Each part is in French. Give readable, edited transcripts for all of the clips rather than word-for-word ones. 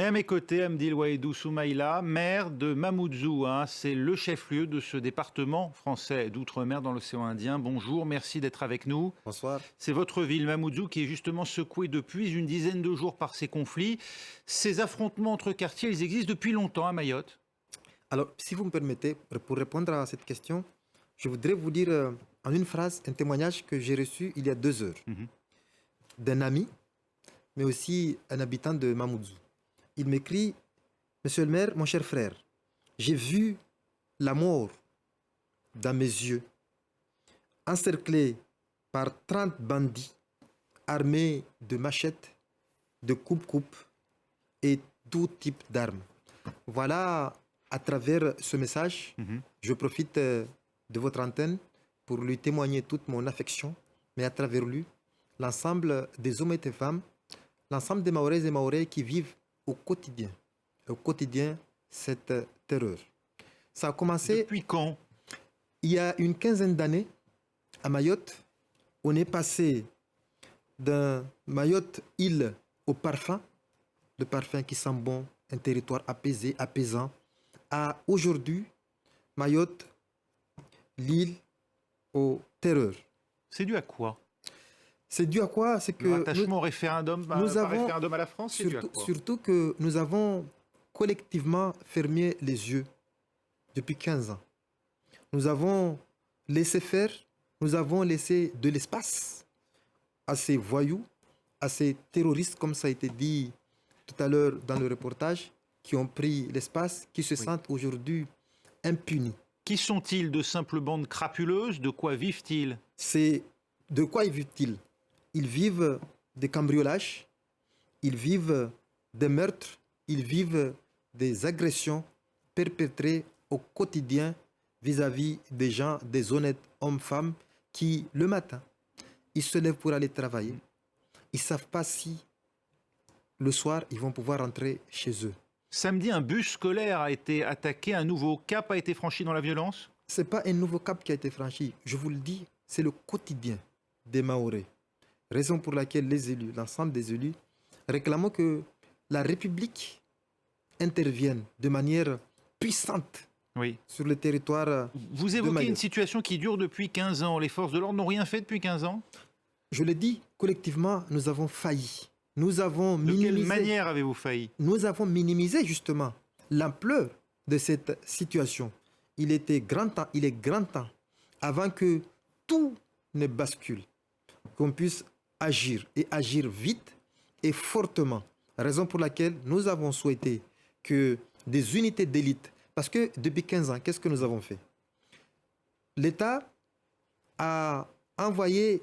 Et à mes côtés, Hamdil Waïdou Soumaïla, maire de Mamoudzou. C'est le chef-lieu de ce département français d'outre-mer dans l'océan Indien. Bonjour, merci d'être avec nous. Bonsoir. C'est votre ville, Mamoudzou, qui est justement secouée depuis une dizaine de jours par ces conflits. Ces affrontements entre quartiers, ils existent depuis longtemps à Mayotte. Alors, si vous me permettez, pour répondre à cette question, je voudrais vous dire en une phrase un témoignage que j'ai reçu il y a 2 heures d'un ami, mais aussi un habitant de Mamoudzou. Il m'écrit: Monsieur le maire, mon cher frère, j'ai vu la mort dans mes yeux, encerclé par 30 bandits armés de machettes, de coupe-coupe et tout type d'armes. Voilà, à travers ce message, je profite de votre antenne pour lui témoigner toute mon affection, mais à travers lui, l'ensemble des hommes et des femmes, l'ensemble des Mahorais et Mahorais qui vivent au quotidien, cette terreur. Ça a commencé... Depuis quand? Il y a une quinzaine d'années, à Mayotte, on est passé d'un Mayotte île au parfum, le parfum qui sent bon, un territoire apaisé, apaisant, à aujourd'hui, Mayotte, l'île aux terreurs. C'est dû à quoi? C'est dû à quoi? C'est que le rattachement au référendum, référendum à la France, c'est dû à quoi? Surtout que nous avons collectivement fermé les yeux depuis 15 ans. Nous avons laissé faire, nous avons laissé de l'espace à ces voyous, à ces terroristes, comme ça a été dit tout à l'heure dans le reportage, qui ont pris l'espace, qui se sentent aujourd'hui impunis. Qui sont-ils? De simples bandes crapuleuses? De quoi vivent-ils? C'est de quoi vivent-ils? Ils vivent des cambriolages, ils vivent des meurtres, ils vivent des agressions perpétrées au quotidien vis-à-vis des gens, des honnêtes hommes-femmes qui, le matin, ils se lèvent pour aller travailler. Ils ne savent pas si le soir, ils vont pouvoir rentrer chez eux. Samedi, un bus scolaire a été attaqué, un nouveau cap a été franchi dans la violence? Ce n'est pas un nouveau cap qui a été franchi. Je vous le dis, c'est le quotidien des Mahorais. Raison pour laquelle les élus, l'ensemble des élus, réclament que la République intervienne de manière puissante sur le territoire. Vous évoquez une situation qui dure depuis 15 ans. Les forces de l'ordre n'ont rien fait depuis 15 ans? Je le dis, collectivement, nous avons failli. Nous avons minimisé. De quelle manière avez-vous failli? Nous avons minimisé justement l'ampleur de cette situation. Il est grand temps, avant que tout ne bascule, qu'on puisse agir et agir vite et fortement. Raison pour laquelle nous avons souhaité que des unités d'élite, parce que depuis 15 ans, qu'est-ce que nous avons fait? L'État a envoyé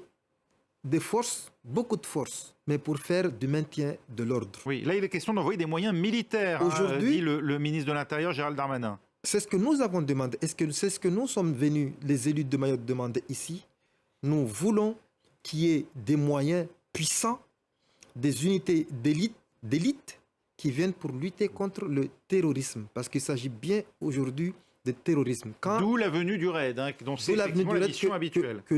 des forces, beaucoup de forces, mais pour faire du maintien de l'ordre. Oui, là il est question d'envoyer des moyens militaires, aujourd'hui, dit le ministre de l'Intérieur Gérald Darmanin. C'est ce que nous avons demandé. C'est ce que nous sommes venus, les élus de Mayotte, demander ici. Nous voulons qu'il y ait des moyens puissants, des unités d'élite qui viennent pour lutter contre le terrorisme. Parce qu'il s'agit bien aujourd'hui de terrorisme. D'où la venue du raid, dont c'est effectivement la mission habituelle. Que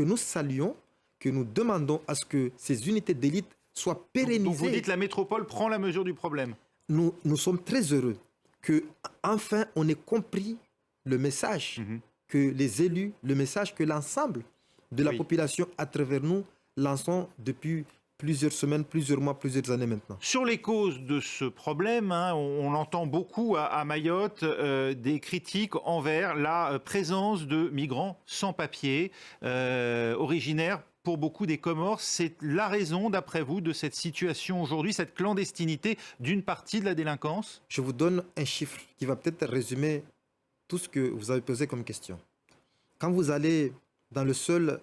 nous saluons, que nous demandons à ce que ces unités d'élite soient pérennisées. Donc vous dites que la métropole prend la mesure du problème. Nous sommes très heureux que enfin on ait compris le message que les élus, le message que l'ensemble de la population à travers nous lançons depuis plusieurs semaines, plusieurs mois, plusieurs années maintenant. Sur les causes de ce problème, on entend beaucoup à Mayotte des critiques envers la présence de migrants sans papier, originaires pour beaucoup des Comores. C'est la raison, d'après vous, de cette situation aujourd'hui, cette clandestinité d'une partie de la délinquance? Je vous donne un chiffre qui va peut-être résumer tout ce que vous avez posé comme question. Quand vous allez dans le seul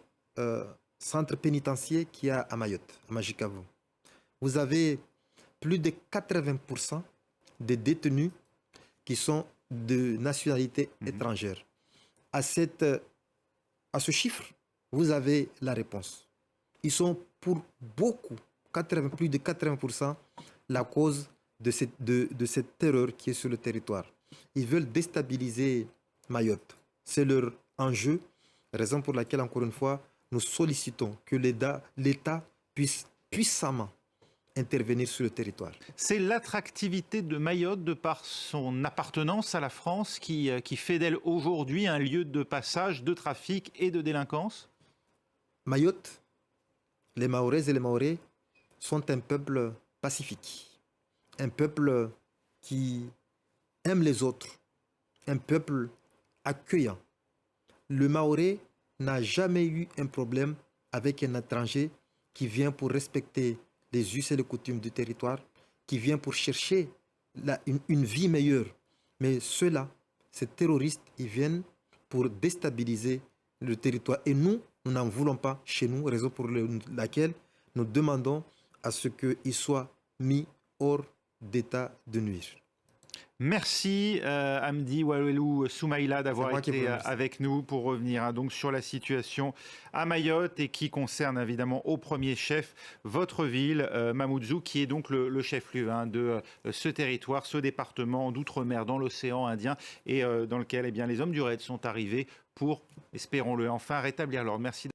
centre pénitentiaire qu'il y a à Mayotte, à Majicavo, vous avez plus de 80% des détenus qui sont de nationalité étrangère. À ce chiffre, vous avez la réponse. Ils sont pour beaucoup, plus de 80%, la cause de cette terreur qui est sur le territoire. Ils veulent déstabiliser Mayotte. C'est leur enjeu, raison pour laquelle, encore une fois, nous sollicitons que l'État puisse puissamment intervenir sur le territoire. C'est l'attractivité de Mayotte, de par son appartenance à la France, qui fait d'elle aujourd'hui un lieu de passage de trafic et de délinquance? Mayotte, les Mahoraises et les Mahorais sont un peuple pacifique, un peuple qui aime les autres, un peuple accueillant. Le Mahorais n'a jamais eu un problème avec un étranger qui vient pour respecter les us et les coutumes du territoire, qui vient pour chercher une vie meilleure. Mais ceux-là, ces terroristes, ils viennent pour déstabiliser le territoire. Et nous n'en voulons pas chez nous, raison pour laquelle nous demandons à ce qu'ils soient mis hors d'état de nuire. Merci Hamdi Walwelou Soumaïla d'avoir été avec nous pour revenir donc sur la situation à Mayotte et qui concerne évidemment au premier chef votre ville, Mamoudzou, qui est donc le chef-lieu de ce territoire, ce département d'outre-mer dans l'océan Indien et dans lequel les hommes du raid sont arrivés pour, espérons-le, enfin rétablir l'ordre. Merci.